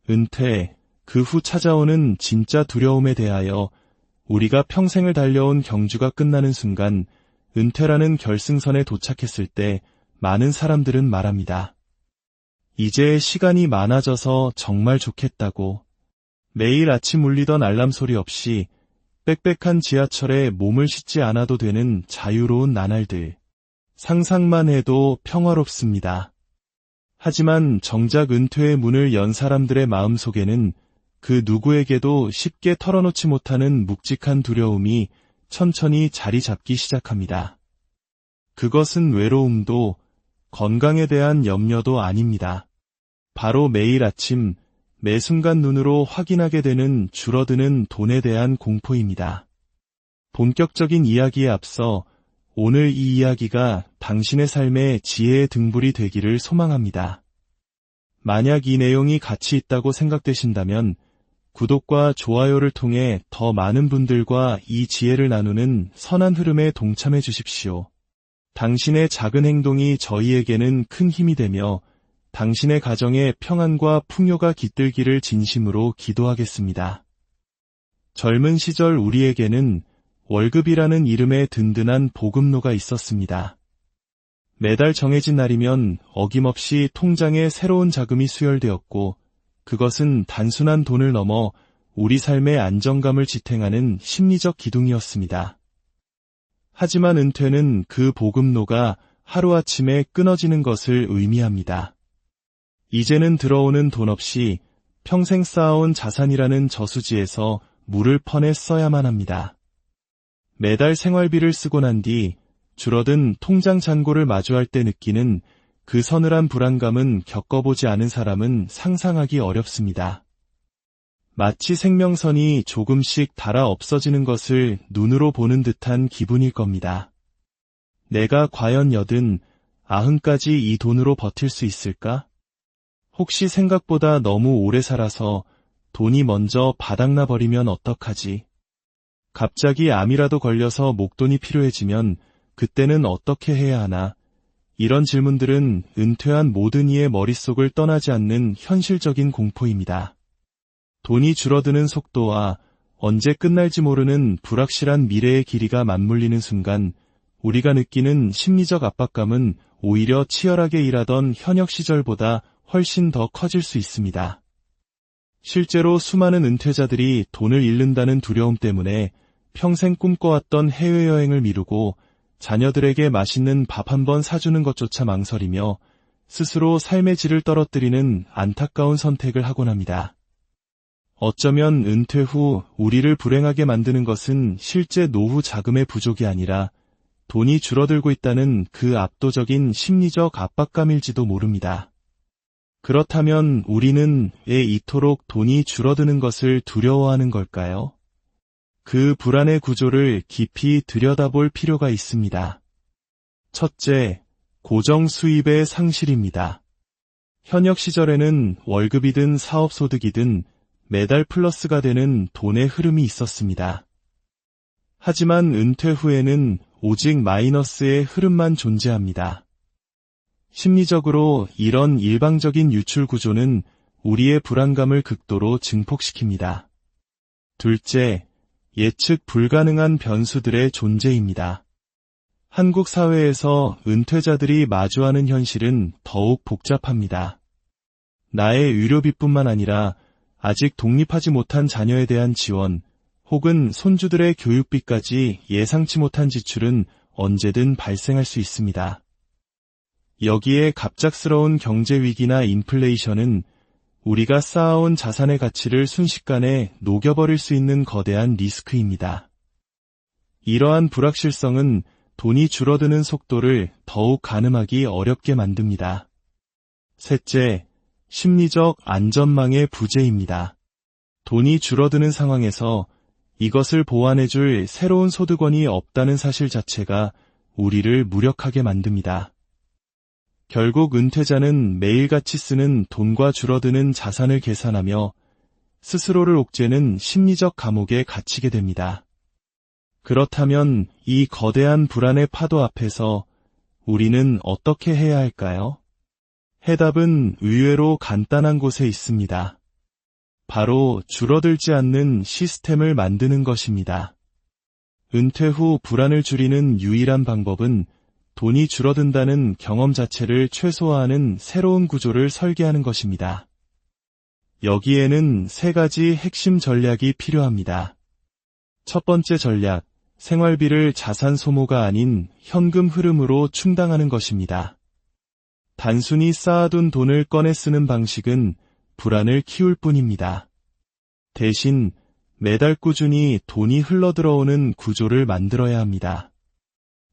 은퇴, 그 후 찾아오는 진짜 두려움에 대하여 우리가 평생을 달려온 경주가 끝나는 순간 은퇴라는 결승선에 도착했을 때 많은 사람들은 말합니다. 이제 시간이 많아져서 정말 좋겠다고. 매일 아침 울리던 알람 소리 없이 빽빽한 지하철에 몸을 싣지 않아도 되는 자유로운 나날들. 상상만 해도 평화롭습니다. 하지만 정작 은퇴의 문을 연 사람들의 마음속에는 그 누구에게도 쉽게 털어놓지 못하는 묵직한 두려움이 천천히 자리 잡기 시작합니다. 그것은 외로움도 건강에 대한 염려도 아닙니다. 바로 매일 아침 매 순간 눈으로 확인하게 되는 줄어드는 돈에 대한 공포입니다. 본격적인 이야기에 앞서 오늘 이 이야기가 당신의 삶의 지혜의 등불이 되기를 소망합니다. 만약 이 내용이 가치 있다고 생각되신다면 구독과 좋아요를 통해 더 많은 분들과 이 지혜를 나누는 선한 흐름에 동참해 주십시오. 당신의 작은 행동이 저희에게는 큰 힘이 되며 당신의 가정에 평안과 풍요가 깃들기를 진심으로 기도하겠습니다. 젊은 시절 우리에게는 월급이라는 이름의 든든한 보급로가 있었습니다. 매달 정해진 날이면 어김없이 통장에 새로운 자금이 수혈되었고 그것은 단순한 돈을 넘어 우리 삶의 안정감을 지탱하는 심리적 기둥이었습니다. 하지만 은퇴는 그 보급로가 하루아침에 끊어지는 것을 의미합니다. 이제는 들어오는 돈 없이 평생 쌓아온 자산이라는 저수지에서 물을 퍼내 써야만 합니다. 매달 생활비를 쓰고 난 뒤 줄어든 통장 잔고를 마주할 때 느끼는 그 서늘한 불안감은 겪어보지 않은 사람은 상상하기 어렵습니다. 마치 생명선이 조금씩 닳아 없어지는 것을 눈으로 보는 듯한 기분일 겁니다. 내가 과연 80, 90까지 이 돈으로 버틸 수 있을까? 혹시 생각보다 너무 오래 살아서 돈이 먼저 바닥나 버리면 어떡하지? 갑자기 암이라도 걸려서 목돈이 필요해지면 그때는 어떻게 해야 하나? 이런 질문들은 은퇴한 모든 이의 머릿속을 떠나지 않는 현실적인 공포입니다. 돈이 줄어드는 속도와 언제 끝날지 모르는 불확실한 미래의 길이가 맞물리는 순간 우리가 느끼는 심리적 압박감은 오히려 치열하게 일하던 현역 시절보다 훨씬 더 커질 수 있습니다. 실제로 수많은 은퇴자들이 돈을 잃는다는 두려움 때문에 평생 꿈꿔왔던 해외여행을 미루고 자녀들에게 맛있는 밥 한 번 사주는 것조차 망설이며 스스로 삶의 질을 떨어뜨리는 안타까운 선택을 하곤 합니다. 어쩌면 은퇴 후 우리를 불행하게 만드는 것은 실제 노후 자금의 부족이 아니라 돈이 줄어들고 있다는 그 압도적인 심리적 압박감일지도 모릅니다. 그렇다면 우리는 왜 이토록 돈이 줄어드는 것을 두려워하는 걸까요? 그 불안의 구조를 깊이 들여다볼 필요가 있습니다. 첫째, 고정 수입의 상실입니다. 현역 시절에는 월급이든 사업소득이든 매달 플러스가 되는 돈의 흐름이 있었습니다. 하지만 은퇴 후에는 오직 마이너스의 흐름만 존재합니다. 심리적으로 이런 일방적인 유출 구조는 우리의 불안감을 극도로 증폭시킵니다. 둘째, 예측 불가능한 변수들의 존재입니다. 한국 사회에서 은퇴자들이 마주하는 현실은 더욱 복잡합니다. 나의 의료비뿐만 아니라 아직 독립하지 못한 자녀에 대한 지원, 혹은 손주들의 교육비까지 예상치 못한 지출은 언제든 발생할 수 있습니다. 여기에 갑작스러운 경제위기나 인플레이션은 우리가 쌓아온 자산의 가치를 순식간에 녹여버릴 수 있는 거대한 리스크입니다. 이러한 불확실성은 돈이 줄어드는 속도를 더욱 가늠하기 어렵게 만듭니다. 셋째, 심리적 안전망의 부재입니다. 돈이 줄어드는 상황에서 이것을 보완해줄 새로운 소득원이 없다는 사실 자체가 우리를 무력하게 만듭니다. 결국 은퇴자는 매일같이 쓰는 돈과 줄어드는 자산을 계산하며 스스로를 옥죄는 심리적 감옥에 갇히게 됩니다. 그렇다면 이 거대한 불안의 파도 앞에서 우리는 어떻게 해야 할까요? 해답은 의외로 간단한 곳에 있습니다. 바로 줄어들지 않는 시스템을 만드는 것입니다. 은퇴 후 불안을 줄이는 유일한 방법은 돈이 줄어든다는 경험 자체를 최소화하는 새로운 구조를 설계하는 것입니다. 여기에는 세 가지 핵심 전략이 필요합니다. 첫 번째 전략, 생활비를 자산 소모가 아닌 현금 흐름으로 충당하는 것입니다. 단순히 쌓아둔 돈을 꺼내 쓰는 방식은 불안을 키울 뿐입니다. 대신 매달 꾸준히 돈이 흘러들어오는 구조를 만들어야 합니다.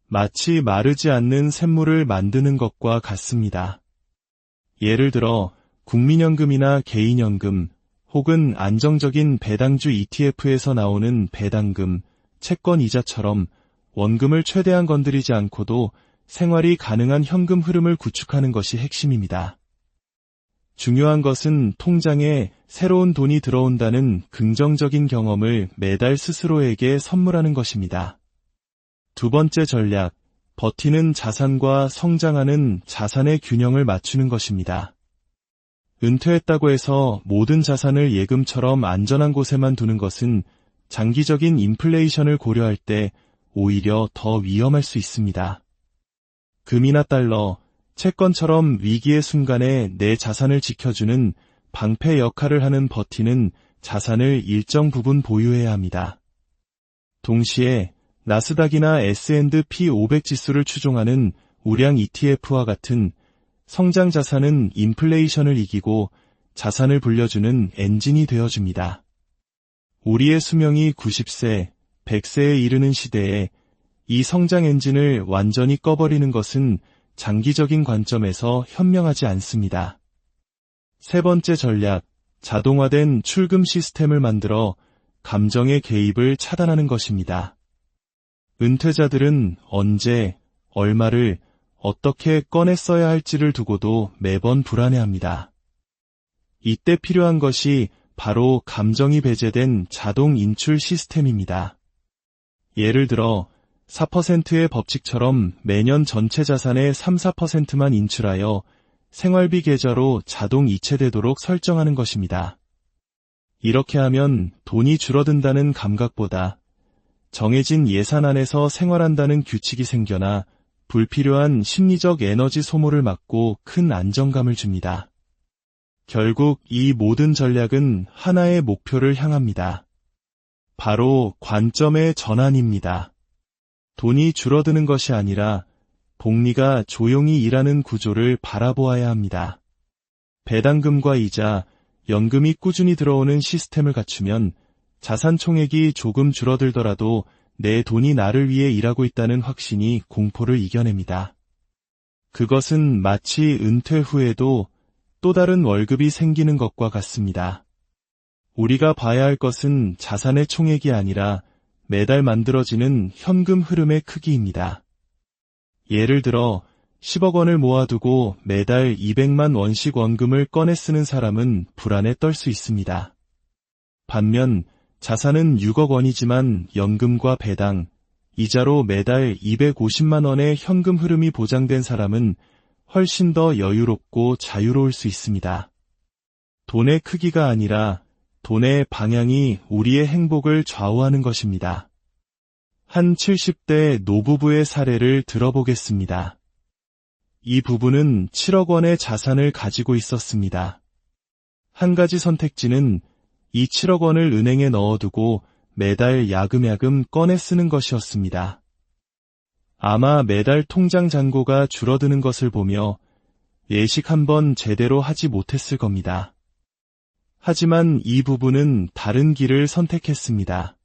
마치 마르지 않는 샘물을 만드는 것과 같습니다. 예를 들어 국민연금이나 개인연금 혹은 안정적인 배당주 ETF에서 나오는 배당금, 채권 이자처럼 원금을 최대한 건드리지 않고도 생활이 가능한 현금 흐름을 구축하는 것이 핵심입니다. 중요한 것은 통장에 새로운 돈이 들어온다는 긍정적인 경험을 매달 스스로에게 선물하는 것입니다. 두 번째 전략, 버티는 자산과 성장하는 자산의 균형을 맞추는 것입니다. 은퇴했다고 해서 모든 자산을 예금처럼 안전한 곳에만 두는 것은 장기적인 인플레이션을 고려할 때 오히려 더 위험할 수 있습니다. 금이나 달러, 채권처럼 위기의 순간에 내 자산을 지켜주는 방패 역할을 하는 버티는 자산을 일정 부분 보유해야 합니다. 동시에 나스닥이나 S&P 500 지수를 추종하는 우량 ETF와 같은 성장 자산은 인플레이션을 이기고 자산을 불려주는 엔진이 되어줍니다. 우리의 수명이 90세, 100세에 이르는 시대에 이 성장 엔진을 완전히 꺼버리는 것은 장기적인 관점에서 현명하지 않습니다. 세 번째 전략, 자동화된 출금 시스템을 만들어 감정의 개입을 차단하는 것입니다. 은퇴자들은 언제, 얼마를 어떻게 꺼내 써야 할지를 두고도 매번 불안해합니다. 이때 필요한 것이 바로 감정이 배제된 자동 인출 시스템입니다. 예를 들어 4%의 법칙처럼 매년 전체 자산의 3-4%만 인출하여 생활비 계좌로 자동 이체되도록 설정하는 것입니다. 이렇게 하면 돈이 줄어든다는 감각보다 정해진 예산 안에서 생활한다는 규칙이 생겨나 불필요한 심리적 에너지 소모를 막고 큰 안정감을 줍니다. 결국 이 모든 전략은 하나의 목표를 향합니다. 바로 관점의 전환입니다. 돈이 줄어드는 것이 아니라 복리가 조용히 일하는 구조를 바라보아야 합니다. 배당금과 이자, 연금이 꾸준히 들어오는 시스템을 갖추면 자산 총액이 조금 줄어들더라도 내 돈이 나를 위해 일하고 있다는 확신이 공포를 이겨냅니다. 그것은 마치 은퇴 후에도 또 다른 월급이 생기는 것과 같습니다. 우리가 봐야 할 것은 자산의 총액이 아니라 매달 만들어지는 현금 흐름의 크기입니다. 예를 들어 10억 원을 모아두고 매달 200만 원씩 원금을 꺼내 쓰는 사람은 불안에 떨 수 있습니다. 반면 자산은 6억 원이지만 연금과 배당, 이자로 매달 250만 원의 현금 흐름이 보장된 사람은 훨씬 더 여유롭고 자유로울 수 있습니다. 돈의 크기가 아니라 돈의 방향이 우리의 행복을 좌우하는 것입니다. 한 70대 노부부의 사례를 들어보겠습니다. 이 부부는 7억 원의 자산을 가지고 있었습니다. 한 가지 선택지는 이 7억 원을 은행에 넣어두고 매달 야금야금 꺼내 쓰는 것이었습니다. 아마 매달 통장 잔고가 줄어드는 것을 보며 예식 한번 제대로 하지 못했을 겁니다. 하지만 이 부부는 다른 길을 선택했습니다.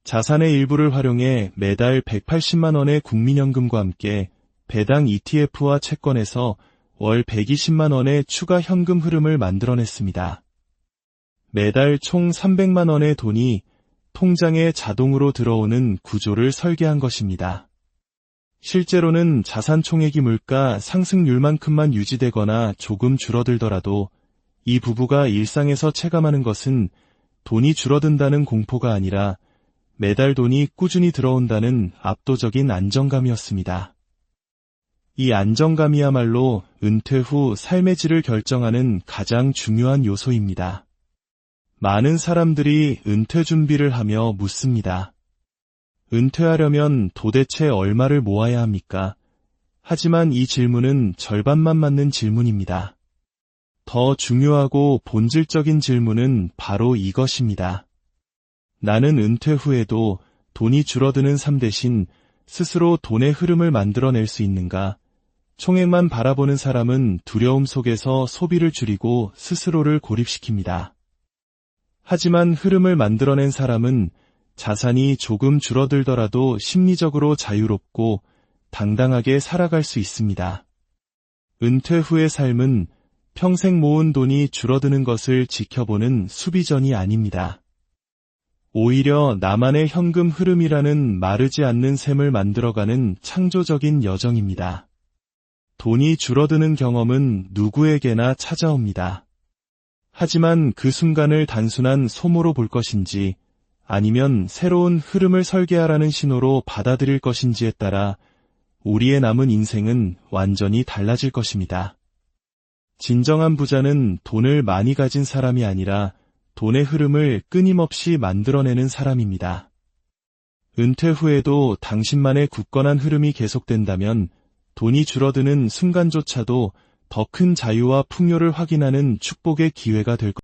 자산의 일부를 활용해 매달 180만 원의 국민연금과 함께 배당 ETF와 채권에서 월 120만 원의 추가 현금 흐름을 만들어냈습니다. 매달 총 300만 원의 돈이 통장에 자동으로 들어오는 구조를 설계한 것입니다. 실제로는 자산 총액이 물가 상승률만큼만 유지되거나 조금 줄어들더라도 이 부부가 일상에서 체감하는 것은 돈이 줄어든다는 공포가 아니라 매달 돈이 꾸준히 들어온다는 압도적인 안정감이었습니다. 이 안정감이야말로 은퇴 후 삶의 질을 결정하는 가장 중요한 요소입니다. 많은 사람들이 은퇴 준비를 하며 묻습니다. 은퇴하려면 도대체 얼마를 모아야 합니까? 하지만 이 질문은 절반만 맞는 질문입니다. 더 중요하고 본질적인 질문은 바로 이것입니다. 나는 은퇴 후에도 돈이 줄어드는 삶 대신 스스로 돈의 흐름을 만들어낼 수 있는가? 총액만 바라보는 사람은 두려움 속에서 소비를 줄이고 스스로를 고립시킵니다. 하지만 흐름을 만들어낸 사람은 자산이 조금 줄어들더라도 심리적으로 자유롭고 당당하게 살아갈 수 있습니다. 은퇴 후의 삶은 평생 모은 돈이 줄어드는 것을 지켜보는 수비전이 아닙니다. 오히려 나만의 현금 흐름이라는 마르지 않는 셈을 만들어가는 창조적인 여정입니다. 돈이 줄어드는 경험은 누구에게나 찾아옵니다. 하지만 그 순간을 단순한 소모로 볼 것인지 아니면 새로운 흐름을 설계하라는 신호로 받아들일 것인지에 따라 우리의 남은 인생은 완전히 달라질 것입니다. 진정한 부자는 돈을 많이 가진 사람이 아니라 돈의 흐름을 끊임없이 만들어내는 사람입니다. 은퇴 후에도 당신만의 굳건한 흐름이 계속된다면 돈이 줄어드는 순간조차도 더 큰 자유와 풍요를 확인하는 축복의 기회가 될 것입니다.